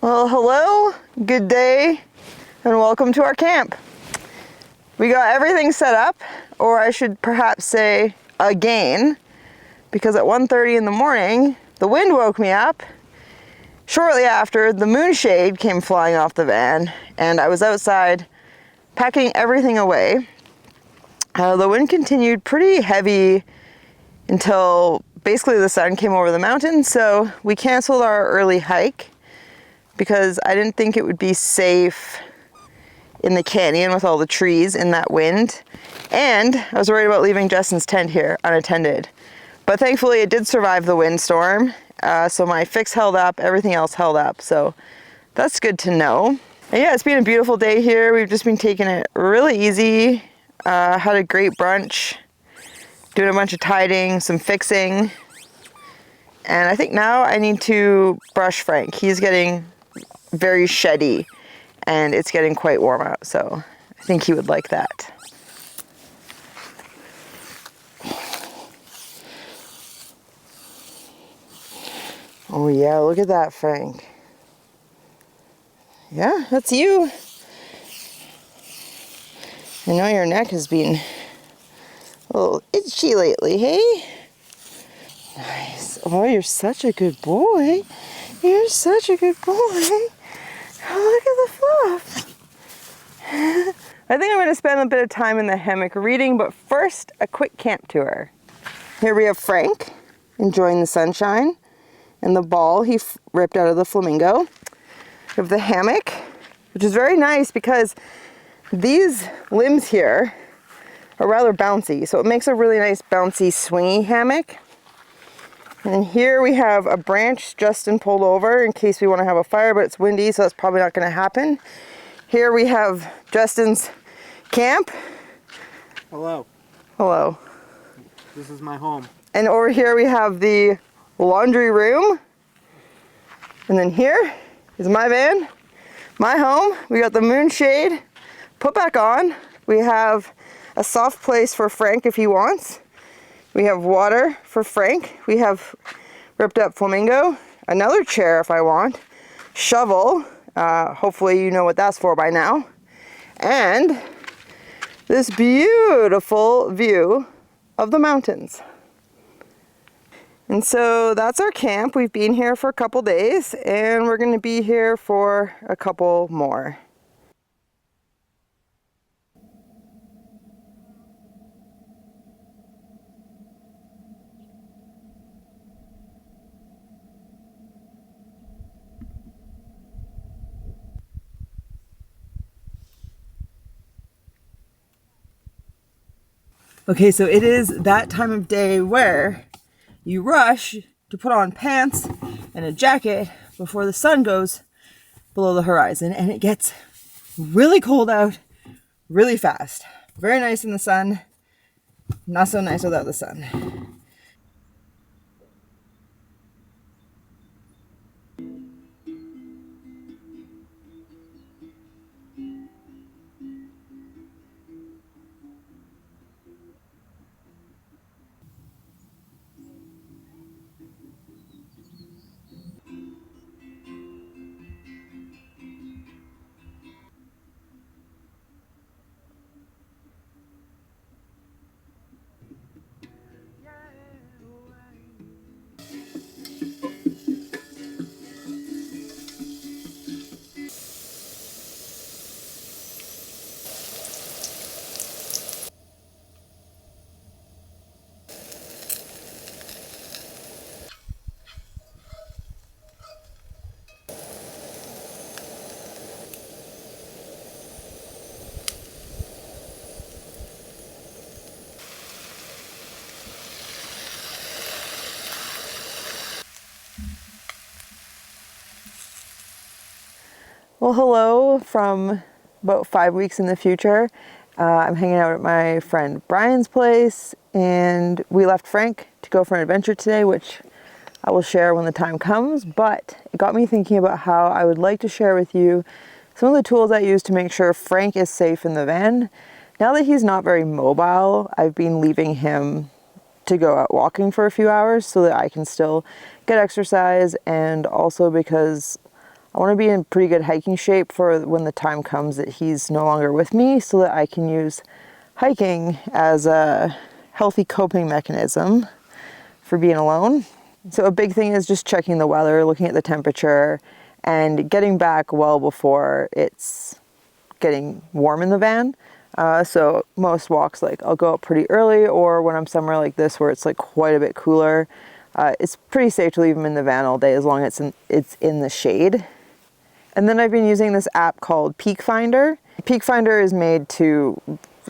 Well, hello, good day, and welcome to our camp. We got everything set up, or I should perhaps say again, because at 1:30 in the morning, the wind woke me up. Shortly after, the moonshade came flying off the van, and I was outside packing everything away. The wind continued pretty heavy until basically the sun came over the mountain, so we canceled our early hike because I didn't think it would be safe in the canyon with all the trees in that wind. And I was worried about leaving Justin's tent here unattended. But thankfully it did survive the windstorm. So my fix held up, everything else held up. So that's good to know. And yeah, it's been a beautiful day here. We've just been taking it really easy. Had a great brunch, doing a bunch of tidying, some fixing. And I think now I need to brush Frank. He's getting very sheddy and it's getting quite warm out, so I think he would like that. Oh yeah, look at that, Frank. Yeah, that's you. I know your neck has been a little itchy lately, hey? Nice. Oh, you're such a good boy. You're such a good boy. Oh, look at the fluff. I think I'm going to spend a bit of time in the hammock reading, but first, a quick camp tour. Here we have Frank enjoying the sunshine and the ball he ripped out of the flamingo. We have the hammock, which is very nice because these limbs here are rather bouncy, so it makes a really nice bouncy swingy hammock. And then here we have a branch Justin pulled over in case we want to have a fire, but it's windy, so that's probably not going to happen. Here we have Justin's camp. Hello. Hello. This is my home. And over here we have the laundry room. And then here is my van, my home. We got the moonshade put back on. We have a soft place for Frank if he wants. We have water for Frank. We have ripped up flamingo. Another chair if I want. Shovel. Hopefully you know what that's for by now. And this beautiful view of the mountains. And so that's our camp. We've been here for a couple days and we're going to be here for a couple more. Okay, so it is that time of day where you rush to put on pants and a jacket before the sun goes below the horizon, and it gets really cold out really fast. Very nice in the sun, not so nice without the sun. Well, hello from about 5 weeks in the future. I'm hanging out at my friend Brian's place, and we left Frank to go for an adventure today, which I will share when the time comes, but it got me thinking about how I would like to share with you some of the tools I use to make sure Frank is safe in the van. Now that he's not very mobile, I've been leaving him to go out walking for a few hours so that I can still get exercise, and also because I want to be in pretty good hiking shape for when the time comes that he's no longer with me, so that I can use hiking as a healthy coping mechanism for being alone. So a big thing is just checking the weather, looking at the temperature, and getting back well before it's getting warm in the van. So most walks, like I'll go up pretty early, or when I'm somewhere like this where it's like quite a bit cooler, it's pretty safe to leave them in the van all day as long as it's in the shade. And then I've been using this app called Peak Finder. Peak Finder is made to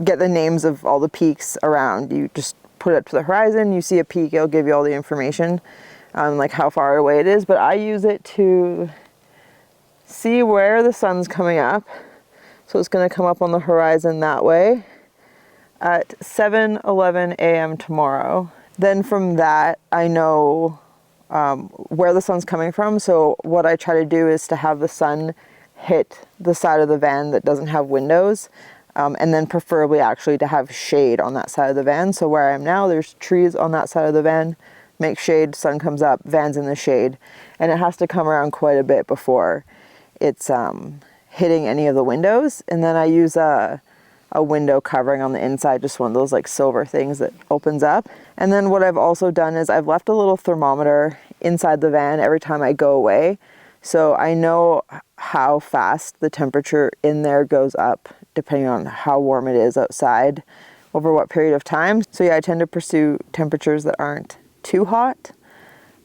get the names of all the peaks around. You just put it up to the horizon, you see a peak, it'll give you all the information, like how far away it is. But I use it to see where the sun's coming up. So it's going to come up on the horizon that way at 7:11 a.m. tomorrow. Then from that, I know where the sun's coming from. So what I try to do is to have the sun hit the side of the van that doesn't have windows, and then preferably actually to have shade on that side of the van. So where I am now, there's trees on that side of the van, make shade, sun comes up, van's in the shade, and it has to come around quite a bit before it's hitting any of the windows. And then I use a window covering on the inside, just one of those like silver things that opens up. And then what I've also done is I've left a little thermometer inside the van every time I go away. So I know how fast the temperature in there goes up depending on how warm it is outside over what period of time. So yeah, I tend to pursue temperatures that aren't too hot,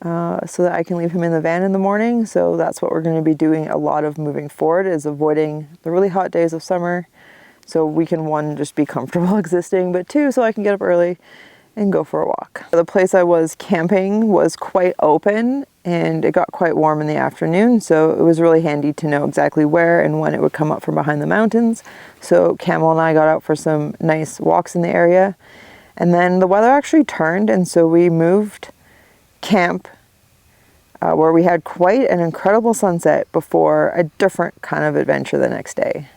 so that I can leave him in the van in the morning. So that's what we're going to be doing a lot of moving forward, is avoiding the really hot days of summer. So we can, one, just be comfortable existing, but two, so I can get up early and go for a walk. The place I was camping was quite open and it got quite warm in the afternoon, so it was really handy to know exactly where and when it would come up from behind the mountains. So Camel and I got out for some nice walks in the area, and then the weather actually turned, and so we moved camp where we had quite an incredible sunset before a different kind of adventure the next day.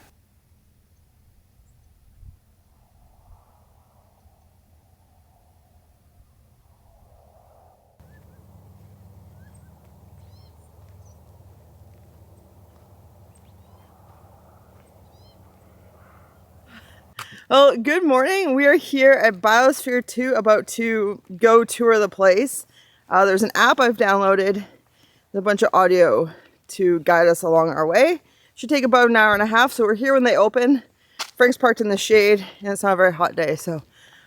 Well, good morning. We are here at Biosphere2, about to go tour the place. There's an app I've downloaded with a bunch of audio to guide us along our way. Should take about an hour and a half, so we're here when they open. Frank's parked in the shade, and it's not a very hot day, so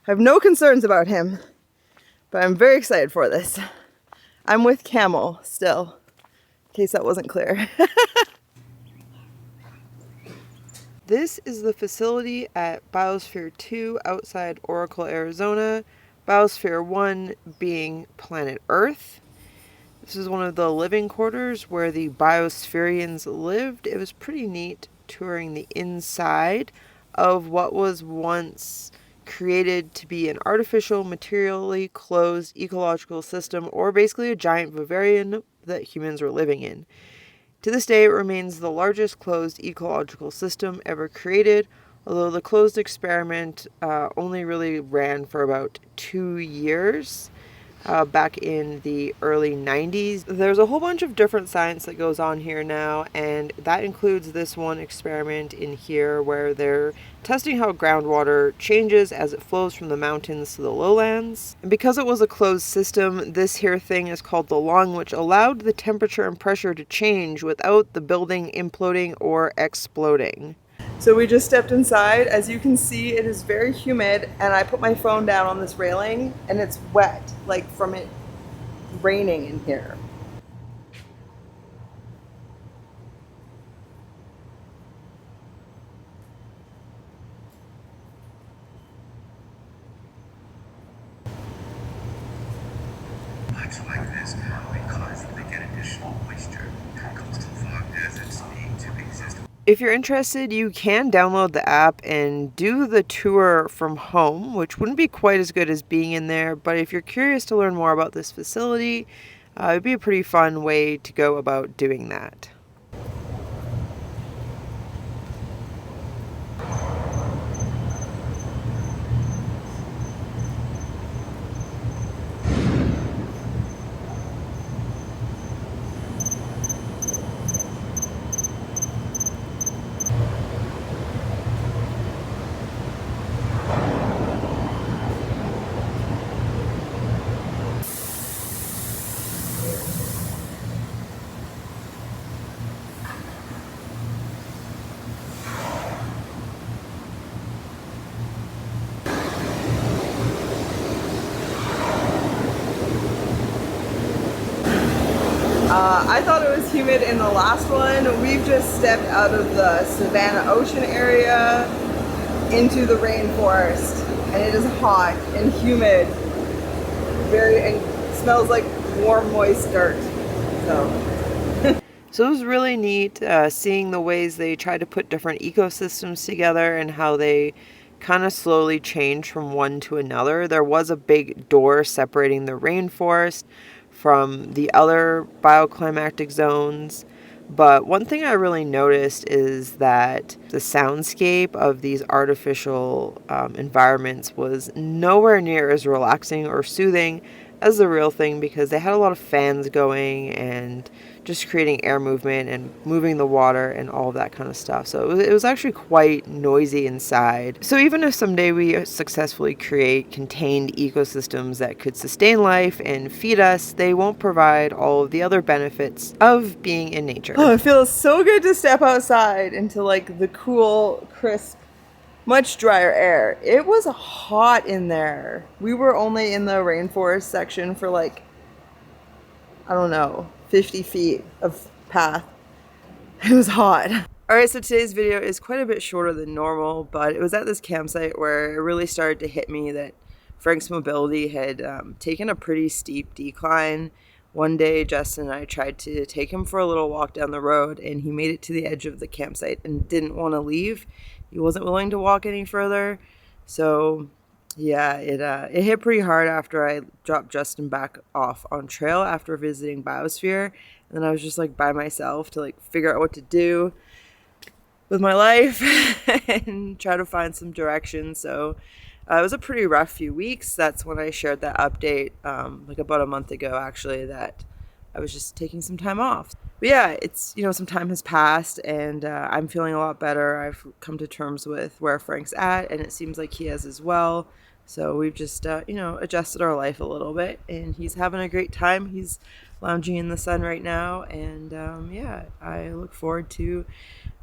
I have no concerns about him, but I'm very excited for this. I'm with Camel still, in case that wasn't clear. This is the facility at Biosphere 2 outside Oracle, Arizona. Biosphere 1 being planet Earth. This is one of the living quarters where the Biospherians lived. It was pretty neat touring the inside of what was once created to be an artificial, materially closed ecological system, or basically a giant vivarium that humans were living in. To this day, it remains the largest closed ecological system ever created, although the closed experiment only really ran for about 2 years, back in the early 90s. There's a whole bunch of different science that goes on here now, and that includes this one experiment in here where they're testing how groundwater changes as it flows from the mountains to the lowlands. And because it was a closed system, this here thing is called the lung, which allowed the temperature and pressure to change without the building imploding or exploding. So we just stepped inside. As you can see, it is very humid, and I put my phone down on this railing and it's wet, like from it raining in here. Nights like this, because they get additional moisture, coastal fog deserts need to exist. If you're interested, you can download the app and do the tour from home, which wouldn't be quite as good as being in there. But if you're curious to learn more about this facility, it'd be a pretty fun way to go about doing that. I thought it was humid in the last one. We've just stepped out of the Savannah Ocean area into the rainforest, and it is hot and humid, and smells like warm, moist dirt. So it was really neat seeing the ways they try to put different ecosystems together and how they kind of slowly change from one to another. There was a big door separating the rainforest from the other bioclimactic zones. But one thing I really noticed is that the soundscape of these artificial environments was nowhere near as relaxing or soothing as the real thing, because they had a lot of fans going and just creating air movement and moving the water and all of that kind of stuff. So it was actually quite noisy inside. So even if someday we successfully create contained ecosystems that could sustain life and feed us, they won't provide all of the other benefits of being in nature. Oh, it feels so good to step outside into like the cool, crisp, much drier air. It was hot in there. We were only in the rainforest section for like, I don't know, 50 feet of path. It was hot. Alright, so today's video is quite a bit shorter than normal, but it was at this campsite where it really started to hit me that Frank's mobility had taken a pretty steep decline. One day, Justin and I tried to take him for a little walk down the road, and he made it to the edge of the campsite and didn't want to leave. He wasn't willing to walk any further. So yeah, it hit pretty hard after I dropped Justin back off on trail after visiting Biosphere. And then I was just like by myself to like figure out what to do with my life and try to find some direction. So it was a pretty rough few weeks. That's when I shared that update, like about a month ago, actually, that I was just taking some time off. But yeah, it's, some time has passed, and I'm feeling a lot better. I've come to terms with where Frank's at, and it seems like he has as well. So we've just, adjusted our life a little bit, and he's having a great time. He's lounging in the sun right now, and yeah, I look forward to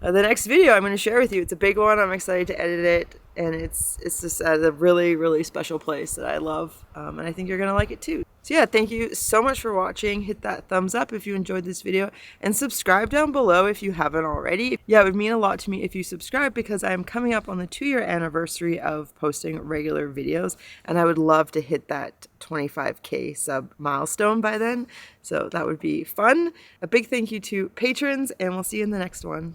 the next video I'm going to share with you. It's a big one. I'm excited to edit it, and it's just at a really, really special place that I love, and I think you're going to like it too. So yeah, thank you so much for watching. Hit that thumbs up if you enjoyed this video, and subscribe down below if you haven't already. Yeah, it would mean a lot to me if you subscribe, because I am coming up on the 2-year anniversary of posting regular videos, and I would love to hit that 25K sub milestone by then. So that would be fun. A big thank you to patrons, and we'll see you in the next one.